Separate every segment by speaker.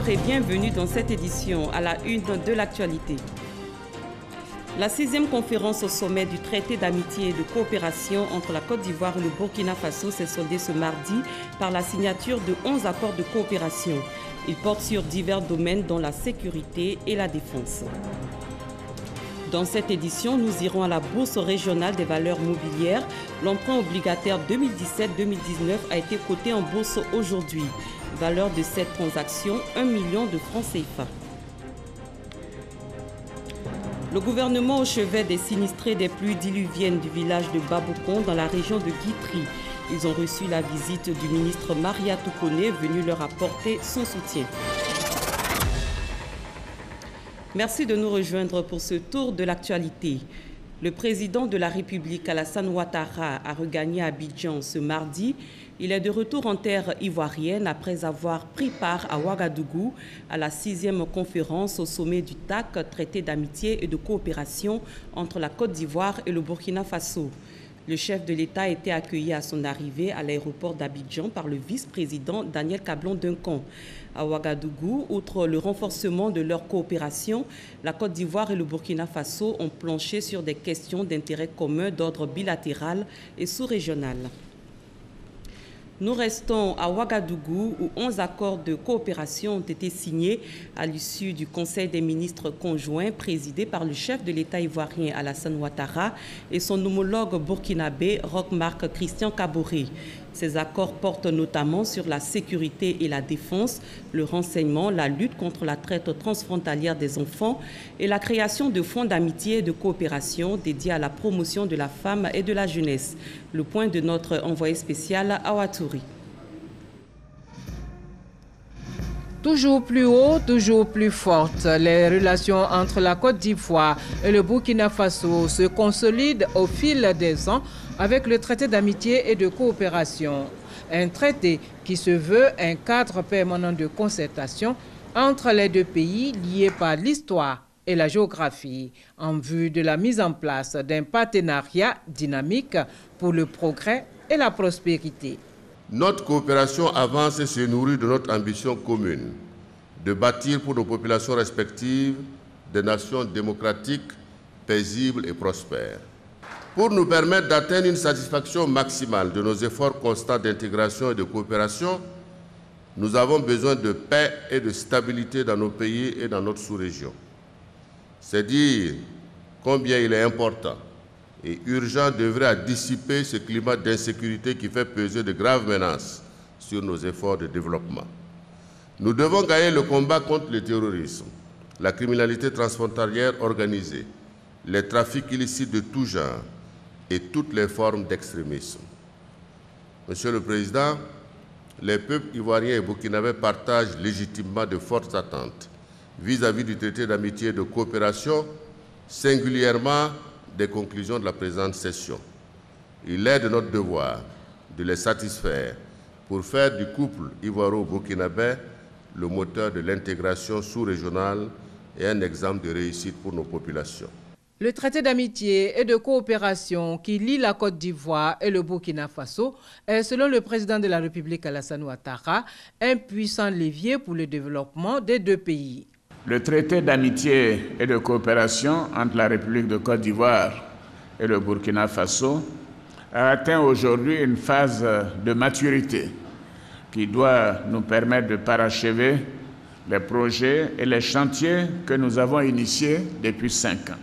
Speaker 1: Bonsoir et bienvenue dans cette édition à la une de l'actualité. La 6e conférence au sommet du traité d'amitié et de coopération entre la Côte d'Ivoire et le Burkina Faso s'est soldée ce mardi par la signature de 11 accords de coopération. Ils portent sur divers domaines dont la sécurité et la défense. Dans cette édition, nous irons à la Bourse régionale des valeurs mobilières. L'emprunt obligataire 2017-2019 a été coté en bourse aujourd'hui. Valeur de cette transaction, 1 million de francs CFA. Le gouvernement au chevet des sinistrés des pluies diluviennes du village de Baboukon dans la région de Guitry. Ils ont reçu la visite du ministre Maria Toukone, venu leur apporter son soutien. Merci de nous rejoindre pour ce tour de l'actualité. Le président de la République, Alassane Ouattara, a regagné Abidjan ce mardi. Il est de retour en terre ivoirienne après avoir pris part à Ouagadougou à la 6e conférence au sommet du TAC, traité d'amitié et de coopération entre la Côte d'Ivoire et le Burkina Faso. Le chef de l'État a été accueilli à son arrivée à l'aéroport d'Abidjan par le vice-président Daniel Kablon-Duncan. À Ouagadougou, outre le renforcement de leur coopération, la Côte d'Ivoire et le Burkina Faso ont planché sur des questions d'intérêt commun d'ordre bilatéral et sous-régional. Nous restons à Ouagadougou où 11 accords de coopération ont été signés à l'issue du Conseil des ministres conjoints présidé par le chef de l'État ivoirien Alassane Ouattara et son homologue burkinabé Roch-Marc Christian Kaboré. Ces accords portent notamment sur la sécurité et la défense, le renseignement, la lutte contre la traite transfrontalière des enfants et la création de fonds d'amitié et de coopération dédiés à la promotion de la femme et de la jeunesse. Le point de notre envoyé spécial à Ouattouri.
Speaker 2: Toujours plus haut, toujours plus forte, les relations entre la Côte d'Ivoire et le Burkina Faso se consolident au fil des ans avec le traité d'amitié et de coopération. Un traité qui se veut un cadre permanent de concertation entre les deux pays liés par l'histoire et la géographie en vue de la mise en place d'un partenariat dynamique pour le progrès et la prospérité.
Speaker 3: Notre coopération avance et se nourrit de notre ambition commune de bâtir pour nos populations respectives des nations démocratiques, paisibles et prospères. Pour nous permettre d'atteindre une satisfaction maximale de nos efforts constants d'intégration et de coopération, nous avons besoin de paix et de stabilité dans nos pays et dans notre sous-région. C'est dire combien il est important et urgent d'œuvrer à dissiper ce climat d'insécurité qui fait peser de graves menaces sur nos efforts de développement. Nous devons gagner le combat contre le terrorisme, la criminalité transfrontalière organisée, les trafics illicites de tout genre et toutes les formes d'extrémisme. Monsieur le Président, les peuples ivoiriens et burkinabés partagent légitimement de fortes attentes vis-à-vis du traité d'amitié et de coopération, singulièrement des conclusions de la présente session. Il est de notre devoir de les satisfaire pour faire du couple ivoiro-burkinabé le moteur de l'intégration sous-régionale et un exemple de réussite pour nos populations.
Speaker 2: Le traité d'amitié et de coopération qui lie la Côte d'Ivoire et le Burkina Faso est, selon le président de la République Alassane Ouattara, un puissant levier pour le développement des deux pays.
Speaker 4: Le traité d'amitié et de coopération entre la République de Côte d'Ivoire et le Burkina Faso a atteint aujourd'hui une phase de maturité qui doit nous permettre de parachever les projets et les chantiers que nous avons initiés depuis 5 ans.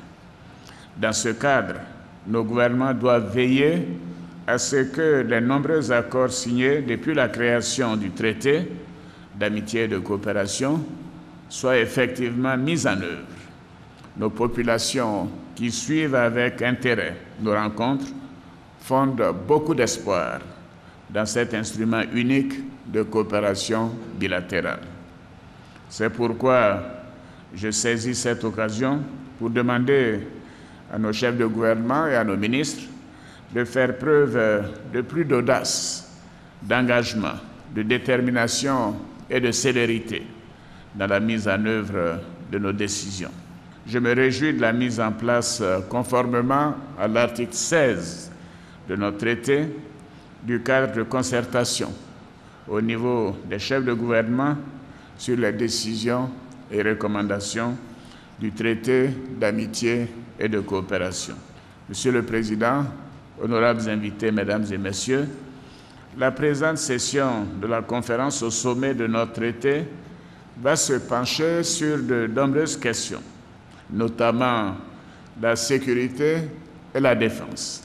Speaker 4: Dans ce cadre, nos gouvernements doivent veiller à ce que les nombreux accords signés depuis la création du traité d'amitié et de coopération soient effectivement mis en œuvre. Nos populations qui suivent avec intérêt nos rencontres fondent beaucoup d'espoir dans cet instrument unique de coopération bilatérale. C'est pourquoi je saisis cette occasion pour demander à nos chefs de gouvernement et à nos ministres de faire preuve de plus d'audace, d'engagement, de détermination et de célérité dans la mise en œuvre de nos décisions. Je me réjouis de la mise en place, conformément à l'article 16 de notre traité, du cadre de concertation au niveau des chefs de gouvernement sur les décisions et recommandations du traité d'amitié et de coopération. Monsieur le Président, honorables invités, Mesdames et Messieurs, la présente session de la conférence au sommet de notre traité va se pencher sur de nombreuses questions, notamment la sécurité et la défense,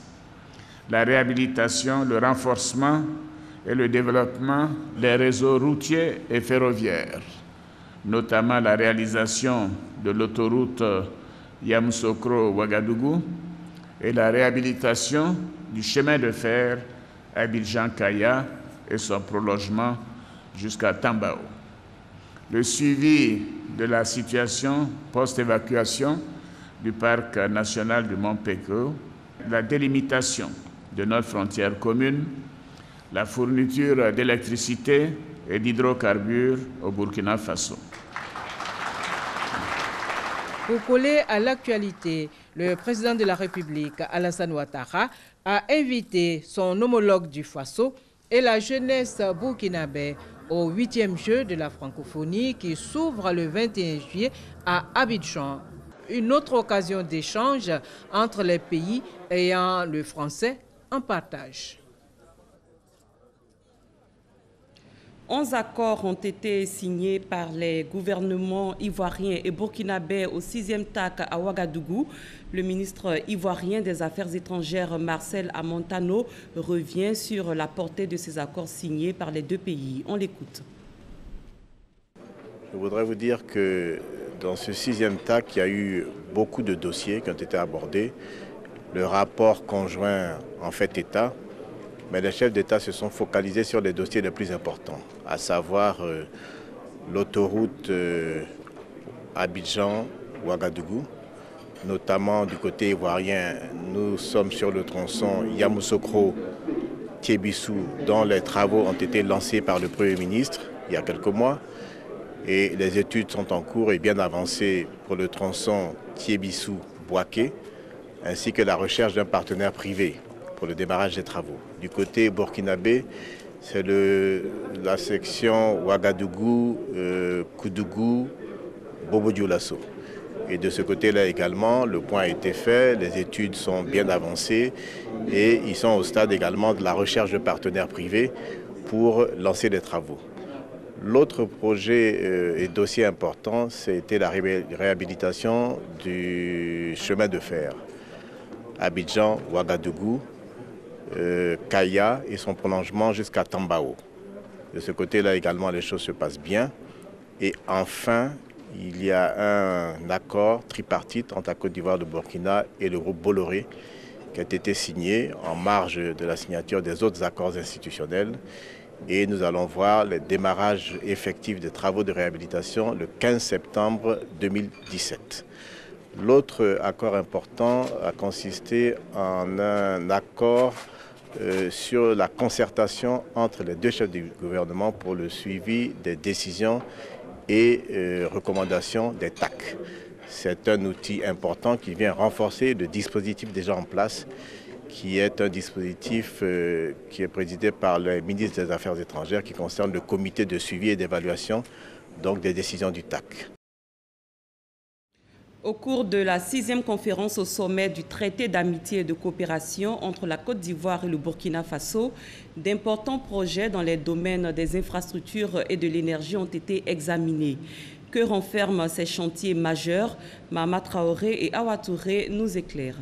Speaker 4: la réhabilitation, le renforcement et le développement des réseaux routiers et ferroviaires, notamment la réalisation de l'autoroute Yamoussoukro-Ouagadougou et la réhabilitation du chemin de fer Abidjan-Kaya et son prolongement jusqu'à Tambao. Le suivi de la situation post-évacuation du parc national du Mont Péko, la délimitation de notre frontière commune, la fourniture d'électricité et d'hydrocarbures au Burkina Faso.
Speaker 2: Pour coller à l'actualité, le président de la République, Alassane Ouattara, a invité son homologue du Faso et la jeunesse burkinabé au 8e jeu de la francophonie qui s'ouvre le 21 juillet à Abidjan. Une autre occasion d'échange entre les pays ayant le français en partage.
Speaker 1: 11 accords ont été signés par les gouvernements ivoiriens et burkinabés au 6e TAC à Ouagadougou. Le ministre ivoirien des Affaires étrangères, Marcel Amontano, revient sur la portée de ces accords signés par les deux pays. On l'écoute.
Speaker 5: Je voudrais vous dire que dans ce 6e TAC, il y a eu beaucoup de dossiers qui ont été abordés. Le rapport conjoint en fait état. Mais les chefs d'État se sont focalisés sur les dossiers les plus importants, à savoir l'autoroute Abidjan-Ouagadougou, notamment du côté ivoirien. Nous sommes sur le tronçon Yamoussoukro-Tiébissou, dont les travaux ont été lancés par le Premier ministre il y a quelques mois. Et les études sont en cours et bien avancées pour le tronçon Tiébissou-Bouaké, ainsi que la recherche d'un partenaire privé pour le démarrage des travaux. Du côté burkinabé, c'est la section Ouagadougou, Koudougou, Bobo-Dioulasso. Et de ce côté-là également, le point a été fait, les études sont bien avancées et ils sont au stade également de la recherche de partenaires privés pour lancer les travaux. L'autre projet et dossier important, c'était la réhabilitation du chemin de fer Abidjan-Ouagadougou, Kaya et son prolongement jusqu'à Tambao. De ce côté-là également, les choses se passent bien. Et enfin, il y a un accord tripartite entre la Côte d'Ivoire, le Burkina et le groupe Bolloré qui a été signé en marge de la signature des autres accords institutionnels. Et nous allons voir le démarrage effectif des travaux de réhabilitation le 15 septembre 2017. L'autre accord important a consisté en un accord sur la concertation entre les deux chefs du gouvernement pour le suivi des décisions et recommandations des TAC. C'est un outil important qui vient renforcer le dispositif déjà en place, qui est un dispositif qui est présidé par le ministre des Affaires étrangères, qui concerne le comité de suivi et d'évaluation donc des décisions du TAC.
Speaker 1: Au cours de la 6e conférence au sommet du traité d'amitié et de coopération entre la Côte d'Ivoire et le Burkina Faso, d'importants projets dans les domaines des infrastructures et de l'énergie ont été examinés. Que renferment ces chantiers majeurs? Mama Traoré et Awa Touré nous éclairent.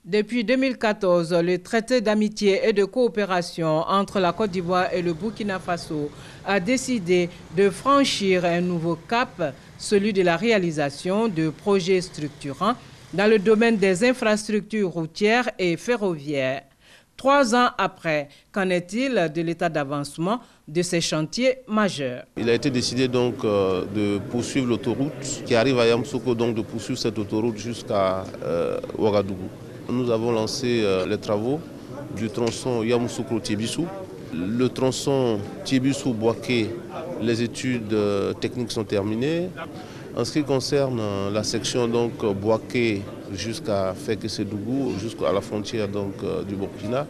Speaker 2: Depuis 2014, le traité d'amitié et de coopération entre la Côte d'Ivoire et le Burkina Faso a décidé de franchir un nouveau cap, celui de la réalisation de projets structurants dans le domaine des infrastructures routières et ferroviaires. 3 ans après, qu'en est-il de l'état d'avancement de ces chantiers majeurs?
Speaker 6: Il a été décidé donc de poursuivre l'autoroute qui arrive à Yamoussoukro, donc de poursuivre cette autoroute jusqu'à Ouagadougou. Nous avons lancé les travaux du tronçon Yamoussoukro-Tiébissou. Le tronçon Tiébissou-Bouaké, les études techniques sont terminées. En ce qui concerne la section donc Bouaké jusqu'à Fekessédougou, jusqu'à la frontière donc, du Burkina,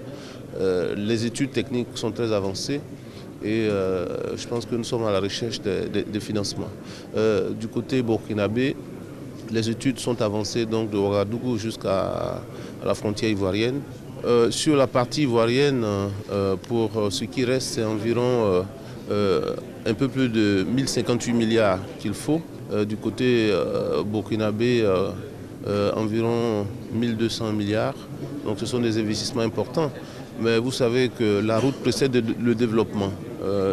Speaker 6: les études techniques sont très avancées et je pense que nous sommes à la recherche de financement. Du côté burkinabé, les études sont avancées donc de Ouagadougou jusqu'à la frontière ivoirienne. Sur la partie ivoirienne, pour ce qui reste, c'est environ un peu plus de 1058 milliards qu'il faut. Du côté burkinabé, environ 1200 milliards. Donc ce sont des investissements importants. Mais vous savez que la route précède le développement.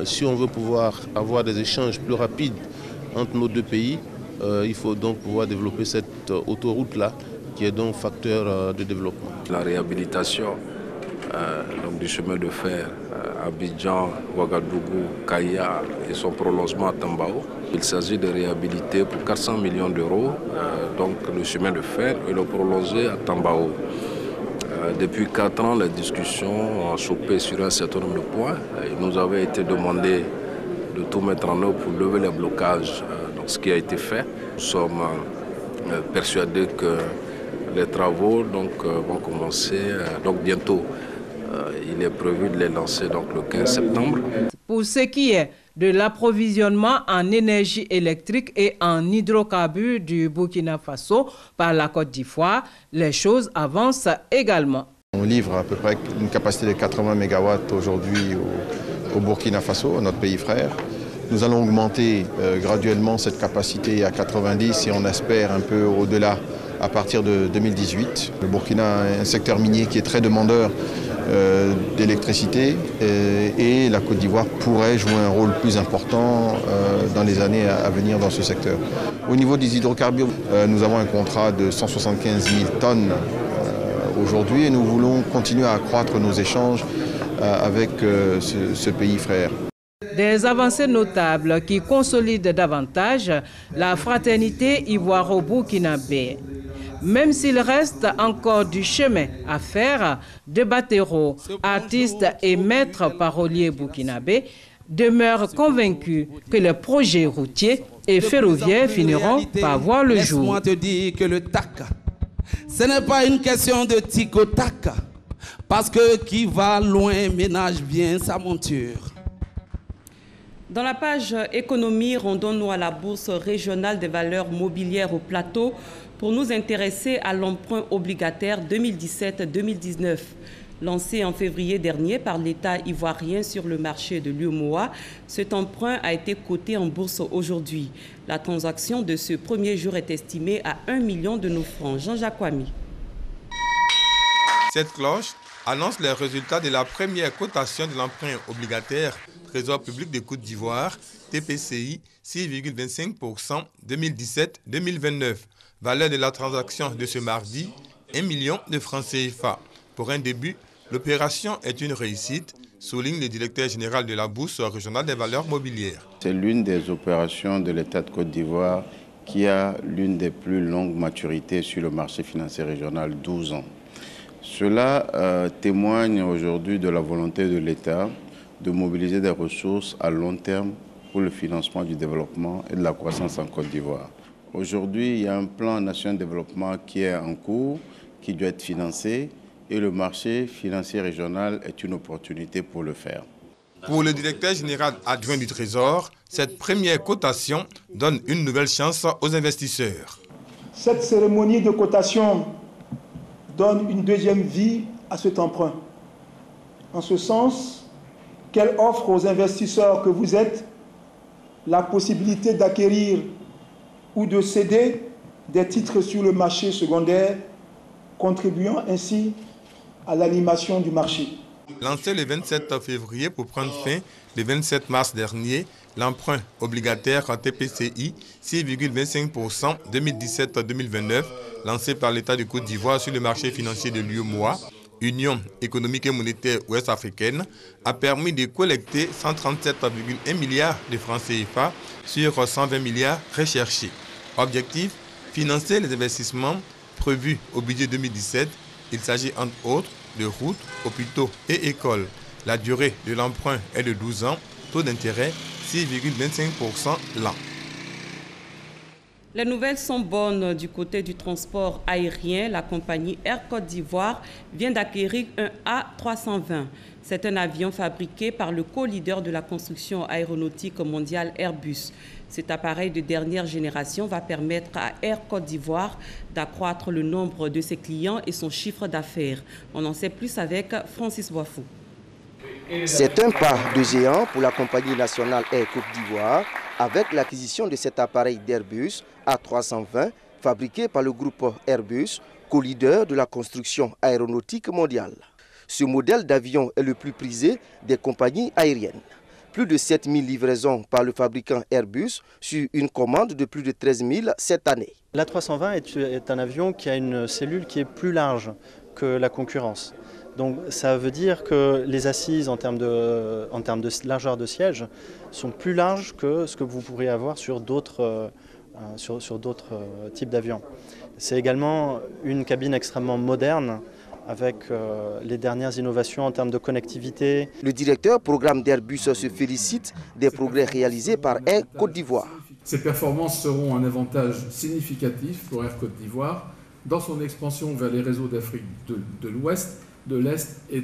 Speaker 6: Si on veut pouvoir avoir des échanges plus rapides entre nos deux pays, il faut donc pouvoir développer cette autoroute-là, qui est donc facteur de développement.
Speaker 7: La réhabilitation donc du chemin de fer Abidjan, Ouagadougou, Kaya et son prolongement à Tambao. Il s'agit de réhabiliter pour 400 millions d'euros donc le chemin de fer et le prolonger à Tambao. Depuis 4 ans, les discussions ont chopé sur un certain nombre de points. Il nous avait été demandé de tout mettre en œuvre pour lever les blocages, donc ce qui a été fait. Nous sommes persuadés que les travaux vont commencer donc bientôt. Il est prévu de les lancer donc, le 15 septembre.
Speaker 2: Pour ce qui est de l'approvisionnement en énergie électrique et en hydrocarbures du Burkina Faso par la Côte d'Ivoire, les choses avancent également.
Speaker 8: On livre à peu près une capacité de 80 MW aujourd'hui au Burkina Faso, notre pays frère. Nous allons augmenter graduellement cette capacité à 90 et on espère un peu au-delà à partir de 2018. Le Burkina est un secteur minier qui est très demandeur d'électricité et la Côte d'Ivoire pourrait jouer un rôle plus important dans les années à venir dans ce secteur. Au niveau des hydrocarbures, nous avons un contrat de 175 000 tonnes aujourd'hui et nous voulons continuer à accroître nos échanges avec ce pays frère.
Speaker 2: Des avancées notables qui consolident davantage la fraternité ivoiro-burkinabé. Même s'il reste encore du chemin à faire, de Batero, artistes et maîtres paroliers burkinabés, demeurent convaincus que les projets routiers et ferroviaires finiront par voir le jour.
Speaker 9: Laisse-moi te dire que le TAC, ce n'est pas une question de tic au tac, parce que qui va loin ménage bien sa monture.
Speaker 1: Dans la page économie, rendons-nous à la Bourse régionale des valeurs mobilières au plateau pour nous intéresser à l'emprunt obligataire 2017-2019. Lancé en février dernier par l'État ivoirien sur le marché de l'UEMOA, cet emprunt a été coté en bourse aujourd'hui. La transaction de ce premier jour est estimée à 1 million de nos francs. Jean-Jacques Wami.
Speaker 10: Cette cloche annonce les résultats de la première cotation de l'emprunt obligataire Trésor public de Côte d'Ivoire, TPCI, 6,25% 2017-2029. Valeur de la transaction de ce mardi, 1 million de francs CFA. Pour un début, l'opération est une réussite, souligne le directeur général de la Bourse régionale des valeurs mobilières.
Speaker 11: C'est l'une des opérations de l'État de Côte d'Ivoire qui a l'une des plus longues maturités sur le marché financier régional, 12 ans. Cela témoigne aujourd'hui de la volonté de l'État de mobiliser des ressources à long terme pour le financement du développement et de la croissance en Côte d'Ivoire. Aujourd'hui, il y a un plan national de développement qui est en cours, qui doit être financé, et le marché financier régional est une opportunité pour le faire.
Speaker 10: Pour le directeur général adjoint du Trésor, cette première cotation donne une nouvelle chance aux investisseurs.
Speaker 12: Cette cérémonie de cotation donne une deuxième vie à cet emprunt. En ce sens, qu'elle offre aux investisseurs que vous êtes la possibilité d'acquérir ou de céder des titres sur le marché secondaire, contribuant ainsi à l'animation du marché.
Speaker 10: Lancé le 27 février pour prendre fin le 27 mars dernier, l'emprunt obligataire TPCI 6,25% 2017-2029, lancé par l'État de Côte d'Ivoire sur le marché financier de l'UEMOA, Union économique et monétaire ouest-africaine, a permis de collecter 137,1 milliards de francs CFA sur 120 milliards recherchés. Objectif, financer les investissements prévus au budget 2017. Il s'agit entre autres de routes, hôpitaux et écoles. La durée de l'emprunt est de 12 ans, taux d'intérêt 6,25% l'an.
Speaker 1: Les nouvelles sont bonnes du côté du transport aérien. La compagnie Air Côte d'Ivoire vient d'acquérir un A320. C'est un avion fabriqué par le co-leader de la construction aéronautique mondiale Airbus. Cet appareil de dernière génération va permettre à Air Côte d'Ivoire d'accroître le nombre de ses clients et son chiffre d'affaires. On en sait plus avec Francis Boifou.
Speaker 13: C'est un pas de géant pour la compagnie nationale Air Côte d'Ivoire avec l'acquisition de cet appareil d'Airbus A320 fabriqué par le groupe Airbus, co-leader de la construction aéronautique mondiale. Ce modèle d'avion est le plus prisé des compagnies aériennes. Plus de 7000 livraisons par le fabricant Airbus sur une commande de plus de 13 000 cette année.
Speaker 14: L'A320 est un avion qui a une cellule qui est plus large que la concurrence. Donc ça veut dire que les assises en termes de largeur de siège sont plus larges que ce que vous pourrez avoir sur d'autres types d'avions. C'est également une cabine extrêmement moderne avec les dernières innovations en termes de connectivité.
Speaker 13: Le directeur programme d'Airbus se félicite des progrès réalisés par Air Côte d'Ivoire.
Speaker 15: Ces performances seront un avantage significatif pour Air Côte d'Ivoire dans son expansion vers les réseaux d'Afrique de l'Ouest, de l'Est et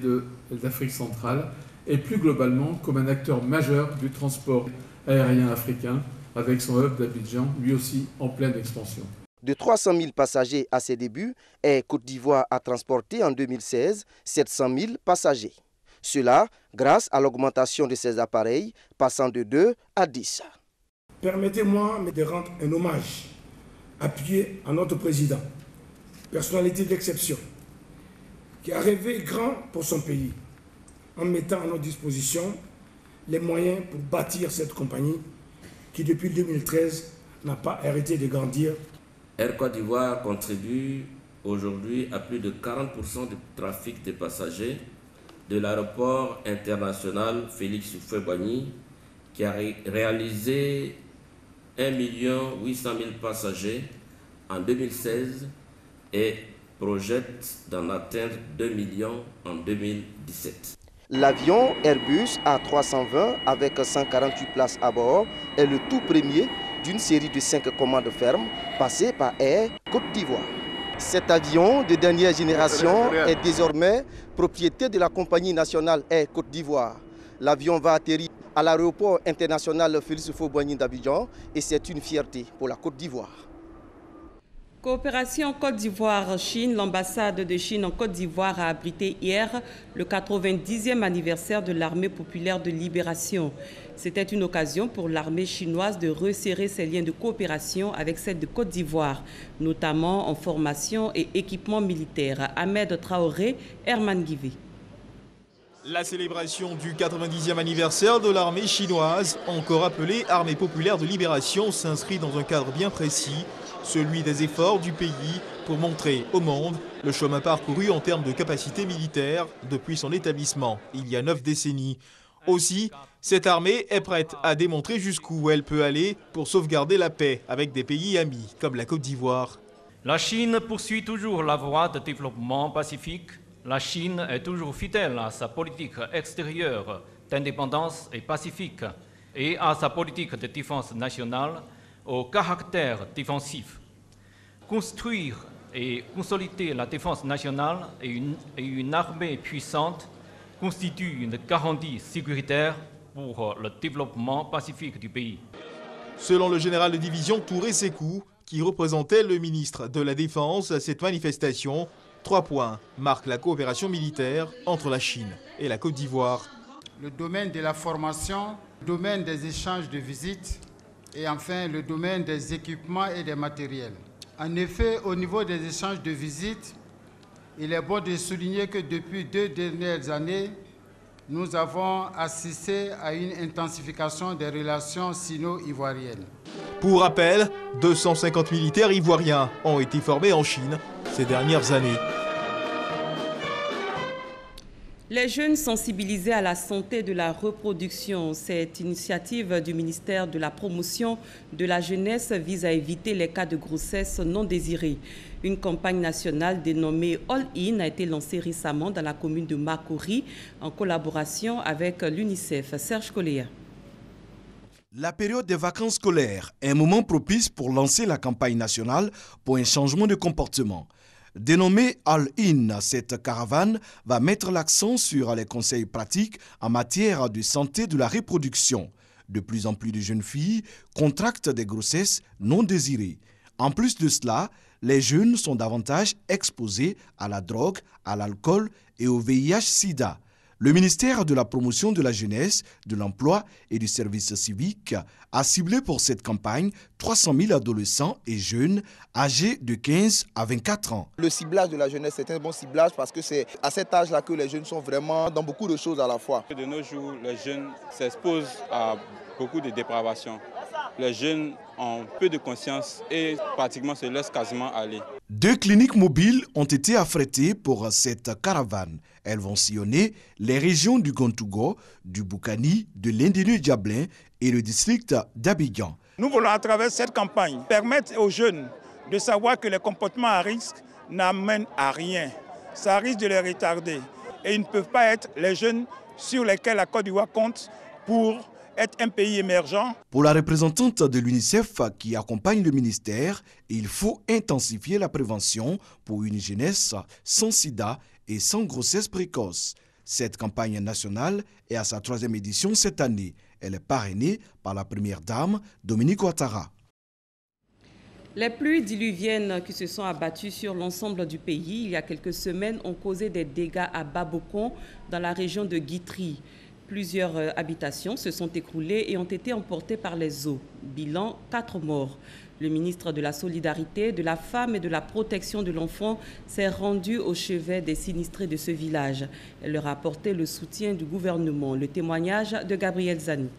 Speaker 15: d'Afrique centrale, et plus globalement comme un acteur majeur du transport aérien africain, avec son hub d'Abidjan, lui aussi en pleine expansion.
Speaker 13: De 300 000 passagers à ses débuts, Air Côte d'Ivoire a transporté en 2016 700 000 passagers. Cela grâce à l'augmentation de ses appareils, passant de 2 à 10.
Speaker 16: Permettez-moi de rendre un hommage appuyé à notre président, personnalité d'exception, qui a rêvé grand pour son pays, en mettant à notre disposition les moyens pour bâtir cette compagnie qui, depuis 2013, n'a pas arrêté de grandir.
Speaker 17: Air Côte d'Ivoire contribue aujourd'hui à plus de 40% du trafic des passagers de l'aéroport international Félix Houphouët-Boigny, qui a réalisé 1 800 000 passagers en 2016 et projette d'en atteindre 2 millions en 2017.
Speaker 13: L'avion Airbus A320 avec 148 places à bord est le tout premier d'une série de 5 commandes fermes passées par Air Côte d'Ivoire. Cet avion de dernière génération est désormais propriété de la compagnie nationale Air Côte d'Ivoire. L'avion va atterrir à l'aéroport international Félix Houphouët-Boigny d'Abidjan et c'est une fierté pour la Côte d'Ivoire.
Speaker 1: Coopération Côte d'Ivoire-Chine, l'ambassade de Chine en Côte d'Ivoire a abrité hier le 90e anniversaire de l'armée populaire de libération. C'était une occasion pour l'armée chinoise de resserrer ses liens de coopération avec celle de Côte d'Ivoire, notamment en formation et équipement militaire. Ahmed Traoré, Herman Guivé.
Speaker 18: La célébration du 90e anniversaire de l'armée chinoise, encore appelée Armée populaire de libération, s'inscrit dans un cadre bien précis, celui des efforts du pays pour montrer au monde le chemin parcouru en termes de capacité militaire depuis son établissement il y a 9 décennies. Aussi, cette armée est prête à démontrer jusqu'où elle peut aller pour sauvegarder la paix avec des pays amis comme la Côte d'Ivoire.
Speaker 19: La Chine poursuit toujours la voie de développement pacifique. La Chine est toujours fidèle à sa politique extérieure d'indépendance et pacifique et à sa politique de défense nationale au caractère défensif. Construire et consolider la défense nationale et une armée puissante constitue une garantie sécuritaire pour le développement pacifique du pays.
Speaker 18: Selon le général de division Touré Sékou, qui représentait le ministre de la Défense, cette manifestation, 3 points, marque la coopération militaire entre la Chine et la Côte d'Ivoire.
Speaker 20: Le domaine de la formation, le domaine des échanges de visites et enfin le domaine des équipements et des matériels. En effet, au niveau des échanges de visites, il est bon de souligner que depuis 2 dernières années, nous avons assisté à une intensification des relations sino-ivoiriennes.
Speaker 18: Pour rappel, 250 militaires ivoiriens ont été formés en Chine ces dernières années.
Speaker 1: Les jeunes sensibilisés à la santé de la reproduction. Cette initiative du ministère de la Promotion de la Jeunesse vise à éviter les cas de grossesse non désirés. Une campagne nationale dénommée All In a été lancée récemment dans la commune de Makori en collaboration avec l'UNICEF. Serge Coléa.
Speaker 21: La période des vacances scolaires est un moment propice pour lancer la campagne nationale pour un changement de comportement. Dénommée All-In, cette caravane va mettre l'accent sur les conseils pratiques en matière de santé de la reproduction. De plus en plus de jeunes filles contractent des grossesses non désirées. En plus de cela, les jeunes sont davantage exposés à la drogue, à l'alcool et au VIH-Sida. Le ministère de la Promotion de la Jeunesse, de l'Emploi et du Service civique a ciblé pour cette campagne 300 000 adolescents et jeunes âgés de 15 à 24 ans.
Speaker 22: Le ciblage de la jeunesse, c'est un bon ciblage parce que c'est à cet âge-là que les jeunes sont vraiment dans beaucoup de choses à la fois.
Speaker 23: De nos jours, les jeunes s'exposent à beaucoup de dépravations. Les jeunes ont peu de conscience et pratiquement se laissent quasiment aller.
Speaker 21: 2 cliniques mobiles ont été affrétées pour cette caravane. Elles vont sillonner les régions du Gontougo, du Boukani, de l'Indénu-Diablin et le district d'Abidjan.
Speaker 24: Nous voulons à travers cette campagne permettre aux jeunes de savoir que les comportements à risque n'amènent à rien. Ça risque de les retarder et ils ne peuvent pas être les jeunes sur lesquels la Côte d'Ivoire compte pour être un pays émergent.
Speaker 21: Pour la représentante de l'UNICEF qui accompagne le ministère, il faut intensifier la prévention pour une jeunesse sans sida et sans grossesse précoce. Cette campagne nationale est à sa 3e édition cette année. Elle est parrainée par la première dame, Dominique Ouattara.
Speaker 1: Les pluies diluviennes qui se sont abattues sur l'ensemble du pays il y a quelques semaines ont causé des dégâts à Babokon dans la région de Guitry. Plusieurs habitations se sont écroulées et ont été emportées par les eaux. Bilan, 4 morts. Le ministre de la Solidarité, de la Femme et de la Protection de l'Enfant s'est rendu au chevet des sinistrés de ce village. Elle leur a apporté le soutien du gouvernement. Le témoignage de Gabriel Zani.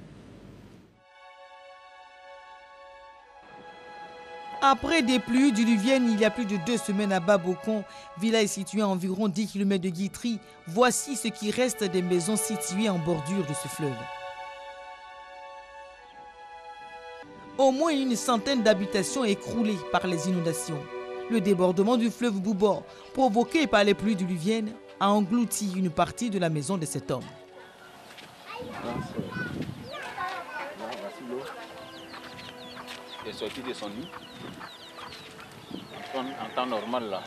Speaker 25: Après des pluies diluviennes il y a plus de 2 semaines à Babokon, village situé à environ 10 km de Guitry, voici ce qui reste des maisons situées en bordure de ce fleuve. Au moins une centaine d'habitations écroulées par les inondations. Le débordement du fleuve Boubor, provoqué par les pluies diluviennes, a englouti une partie de la maison de cet homme.
Speaker 26: Il est sorti de son nid. En temps normal, là,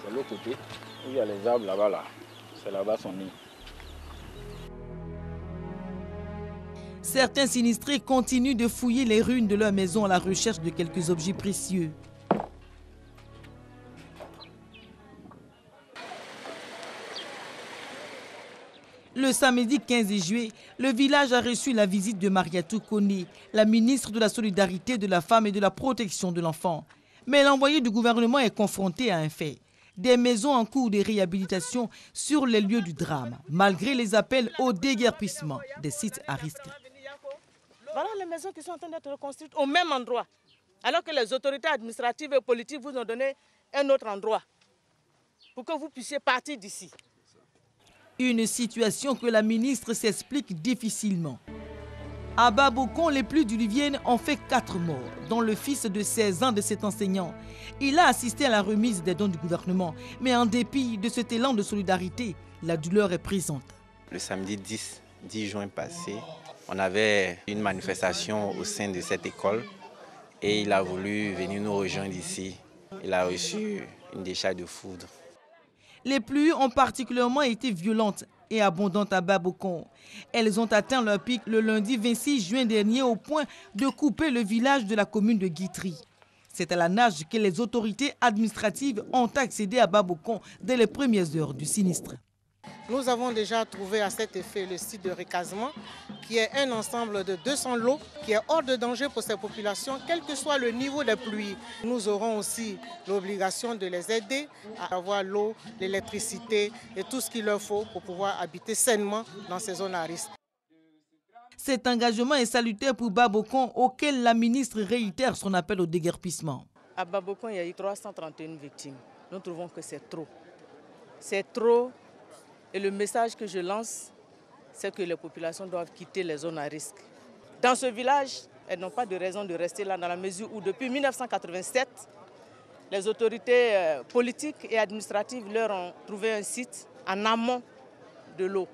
Speaker 26: c'est l'autre côté où il y a les arbres là-bas, là. C'est là-bas son nid.
Speaker 25: Certains sinistrés continuent de fouiller les ruines de leur maison à la recherche de quelques objets précieux. Le samedi 15 juillet, le village a reçu la visite de Mariatou Koné, la ministre de la Solidarité, de la Femme et de la Protection de l'Enfant. Mais l'envoyé du gouvernement est confronté à un fait. Des maisons en cours de réhabilitation sur les lieux du drame, malgré les appels au déguerpissement des sites à risque.
Speaker 27: Voilà les maisons qui sont en train d'être reconstruites au même endroit, alors que les autorités administratives et politiques vous ont donné un autre endroit pour que vous puissiez partir d'ici.
Speaker 25: Une situation que la ministre s'explique difficilement. À Babokon, les pluies diluviennes ont fait 4 morts, dont le fils de 16 ans de cet enseignant. Il a assisté à la remise des dons du gouvernement, mais en dépit de cet élan de solidarité, la douleur est présente.
Speaker 28: Le samedi 10 juin passé, on avait une manifestation au sein de cette école et il a voulu venir nous rejoindre ici. Il a reçu une décharge de foudre.
Speaker 25: Les pluies ont particulièrement été violentes et abondantes à Babokon. Elles ont atteint leur pic le lundi 26 juin dernier au point de couper le village de la commune de Guitry. C'est à la nage que les autorités administratives ont accédé à Babokon dès les premières heures du sinistre.
Speaker 27: Nous avons déjà trouvé à cet effet le site de recasement qui est un ensemble de 200 lots qui est hors de danger pour ces populations, quel que soit le niveau des pluies. Nous aurons aussi l'obligation de les aider à avoir l'eau, l'électricité et tout ce qu'il leur faut pour pouvoir habiter sainement dans ces zones à risque.
Speaker 25: Cet engagement est salutaire pour Babokon, auquel la ministre réitère son appel au déguerpissement.
Speaker 27: À Babokon, il y a eu 331 victimes. Nous trouvons que c'est trop. C'est trop. Et le message que je lance, c'est que les populations doivent quitter les zones à risque. Dans ce village, elles n'ont pas de raison de rester là dans la mesure où depuis 1987, les autorités politiques et administratives leur ont trouvé un site en amont de l'eau.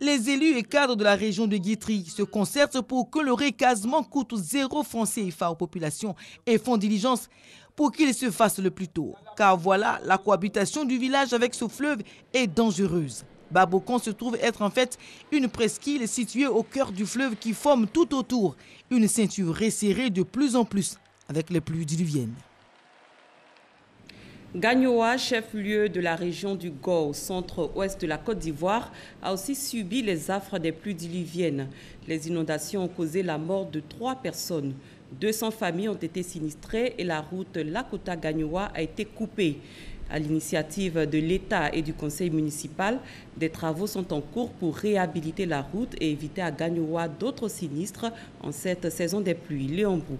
Speaker 25: Les élus et cadres de la région de Guitry se concertent pour que le recasement coûte 0 francs CFA aux populations et font diligence pour qu'il se fasse le plus tôt. Car voilà, la cohabitation du village avec ce fleuve est dangereuse. Babokan se trouve être en fait une presqu'île située au cœur du fleuve qui forme tout autour une ceinture resserrée de plus en plus avec les pluies diluviennes.
Speaker 1: Gagnoa, chef-lieu de la région du Gao, centre-ouest de la Côte d'Ivoire, a aussi subi les affres des pluies diluviennes. Les inondations ont causé la mort de 3 personnes. 200 familles ont été sinistrées et la route Lakota-Gagnoa a été coupée. À l'initiative de l'État et du conseil municipal, des travaux sont en cours pour réhabiliter la route et éviter à Gagnoa d'autres sinistres en cette saison des pluies. Léon Brou.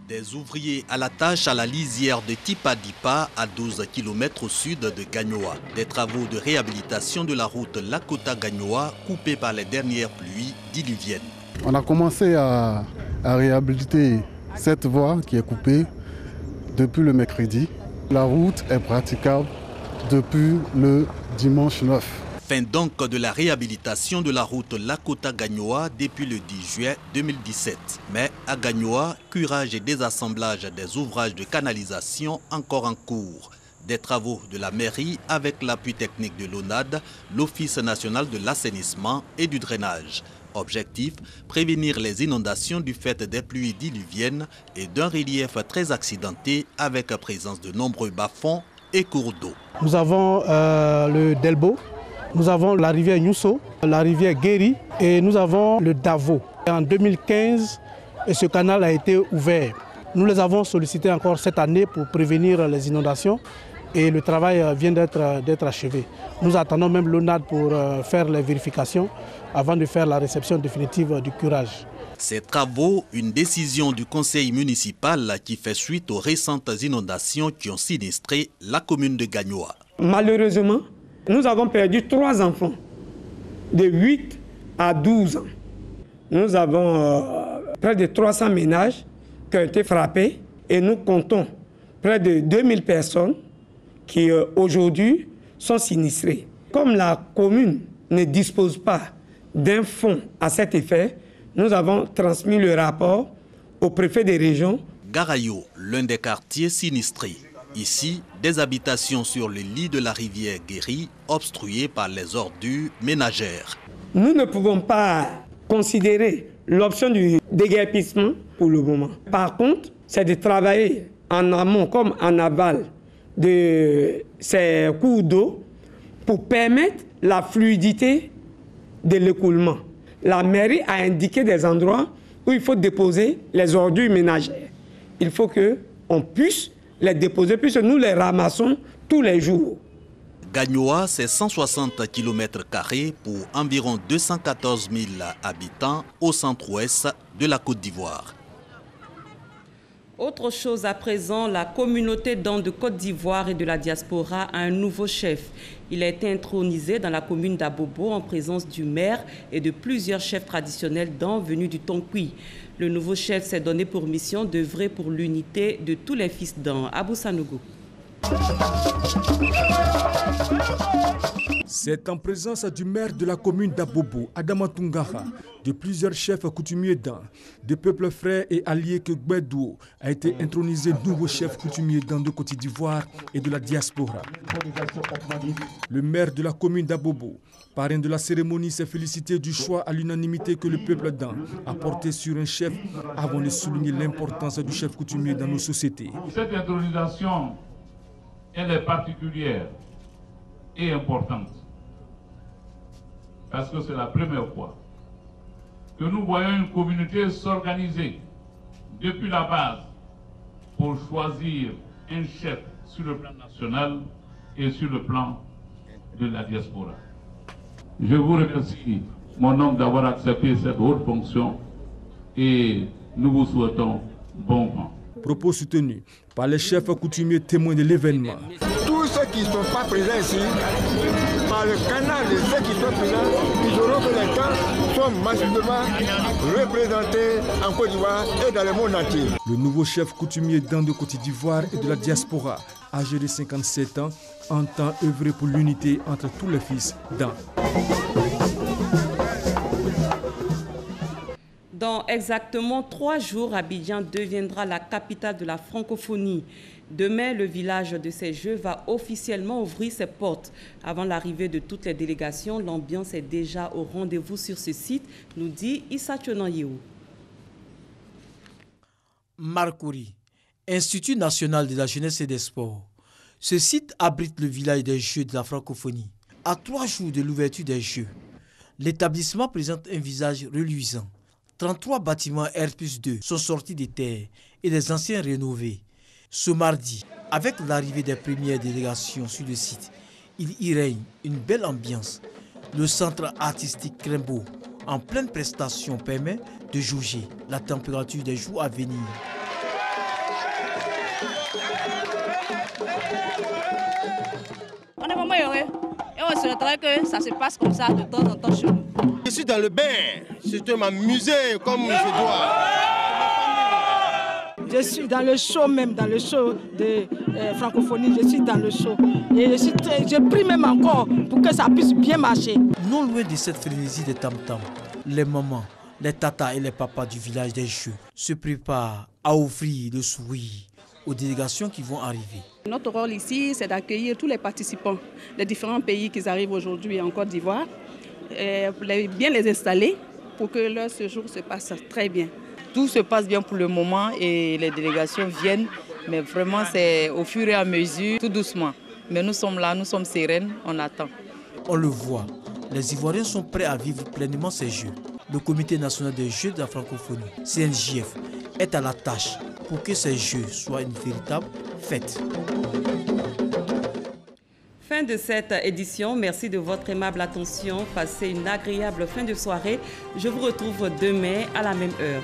Speaker 2: Des ouvriers à la tâche à la lisière de Tipadipa, à 12 km au sud de Gagnoa. Des travaux de réhabilitation de la route Lakota-Gagnoa coupée par les dernières pluies diluviennes.
Speaker 3: On a commencé à réhabiliter cette voie qui est coupée depuis le mercredi. La route est praticable depuis le dimanche 9.
Speaker 2: Fin donc de la réhabilitation de la route Lakota-Gagnoa depuis le 10 juillet 2017. Mais à Gagnoa, curage et désassemblage des ouvrages de canalisation encore en cours. Des travaux de la mairie avec l'appui technique de l'ONAD, l'Office national de l'assainissement et du drainage. Objectif, prévenir les inondations du fait des pluies diluviennes et d'un relief très accidenté avec présence de nombreux bas-fonds et cours d'eau.
Speaker 4: Nous avons le Delbo, nous avons la rivière Nyusso, la rivière Guéry et nous avons le Davo. En 2015, ce canal a été ouvert. Nous les avons sollicités encore cette année pour prévenir les inondations et le travail vient d'être achevé. Nous attendons même l'ONAD pour faire les vérifications avant de faire la réception définitive du curage.
Speaker 2: Ces travaux, une décision du conseil municipal qui fait suite aux récentes inondations qui ont sinistré la commune de Gagnoa.
Speaker 5: Malheureusement, nous avons perdu 3 enfants de 8 à 12 ans. Nous avons près de 300 ménages qui ont été frappés et nous comptons près de 2000 personnes qui aujourd'hui sont sinistrées. Comme la commune ne dispose pas d'un fonds à cet effet, nous avons transmis le rapport au préfet des régions.
Speaker 2: Garayo, l'un des quartiers sinistrés. Ici, des habitations sur le lit de la rivière Guéry, obstruées par les ordures ménagères.
Speaker 5: Nous ne pouvons pas considérer l'option du déguerpissement pour le moment. Par contre, c'est de travailler en amont comme en aval de ces cours d'eau pour permettre la fluidité de l'écoulement. La mairie a indiqué des endroits où il faut déposer les ordures ménagères. Il faut qu'on puisse les déposer puisque nous les ramassons tous les jours.
Speaker 2: Gagnoa, c'est 160 km² pour environ 214 000 habitants au centre-ouest de la Côte d'Ivoire.
Speaker 1: Autre chose à présent, la communauté d'An de Côte d'Ivoire et de la diaspora a un nouveau chef. Il a été intronisé dans la commune d'Abobo en présence du maire et de plusieurs chefs traditionnels d'An venus du Tonkui. Le nouveau chef s'est donné pour mission d'œuvrer pour l'unité de tous les fils d'An. Abou Sanogo.
Speaker 6: C'est en présence du maire de la commune d'Abobo, Adama Tungara, de plusieurs chefs coutumiers d'An, de peuples frères et alliés que Gbedou a été intronisé nouveau chef coutumier d'An de Côte d'Ivoire et de la diaspora. Le maire de la commune d'Abobo, parrain de la cérémonie, s'est félicité du choix à l'unanimité que le peuple d'An a porté sur un chef avant de souligner l'importance du chef coutumier dans nos sociétés.
Speaker 7: Cette intronisation, elle est particulière et importante parce que c'est la première fois que nous voyons une communauté s'organiser depuis la base pour choisir un chef sur le plan national et sur le plan de la diaspora. Je vous remercie, mon homme, d'avoir accepté cette haute fonction et nous vous souhaitons bon vent.
Speaker 6: Propos soutenus par les chefs coutumiers témoins de l'événement.
Speaker 8: Tous ceux qui ne sont pas présents ici Par le canal de ceux qui sont présents, ils auront que les camps soient massivement représentés en Côte d'Ivoire et dans le monde entier.
Speaker 6: Le nouveau chef coutumier Dan de Côte d'Ivoire et de la diaspora, âgé de 57 ans, entend œuvrer pour l'unité entre tous les fils Dan.
Speaker 1: Dans exactement 3 jours, Abidjan deviendra la capitale de la francophonie. Demain, le village de ces Jeux va officiellement ouvrir ses portes. Avant l'arrivée de toutes les délégations, l'ambiance est déjà au rendez-vous sur ce site, nous dit Issa Chonanyeo.
Speaker 9: Marcouri, Institut national de la jeunesse et des sports. Ce site abrite le village des Jeux de la francophonie. À 3 jours de l'ouverture des Jeux, l'établissement présente un visage reluisant. 33 bâtiments R+2 sont sortis des terres et des anciens rénovés. Ce mardi, avec l'arrivée des premières délégations sur le site, il y règne une belle ambiance. Le centre artistique Crimbo, en pleine prestation, permet de jauger la température des jours à venir.
Speaker 10: On est vraiment heureux et on souhaiterait que ça se passe comme ça de temps en temps chez nous.
Speaker 8: Je suis dans le bain, je dois m'amuser comme je dois.
Speaker 11: Je suis dans le show même, dans le show de francophonie, je suis dans le show. Et je prie même encore pour que ça puisse bien marcher.
Speaker 9: Non loin de cette frénésie des tam-tams, les mamans, les tatas et les papas du village des Jeux se préparent à offrir le sourire aux délégations qui vont arriver.
Speaker 10: Notre rôle ici, c'est d'accueillir tous les participants des différents pays qui arrivent aujourd'hui en Côte d'Ivoire, bien les installer pour que leur séjour se passe très bien.
Speaker 12: Tout se passe bien pour le moment et les délégations viennent, mais vraiment c'est au fur et à mesure, tout doucement. Mais nous sommes là, nous sommes sereines, on attend.
Speaker 9: On le voit, les Ivoiriens sont prêts à vivre pleinement ces Jeux. Le Comité national des Jeux de la francophonie, CNJF, est à la tâche pour que ces Jeux soient une véritable fête.
Speaker 1: Fin de cette édition. Merci de votre aimable attention. Passez une agréable fin de soirée. Je vous retrouve demain à la même heure.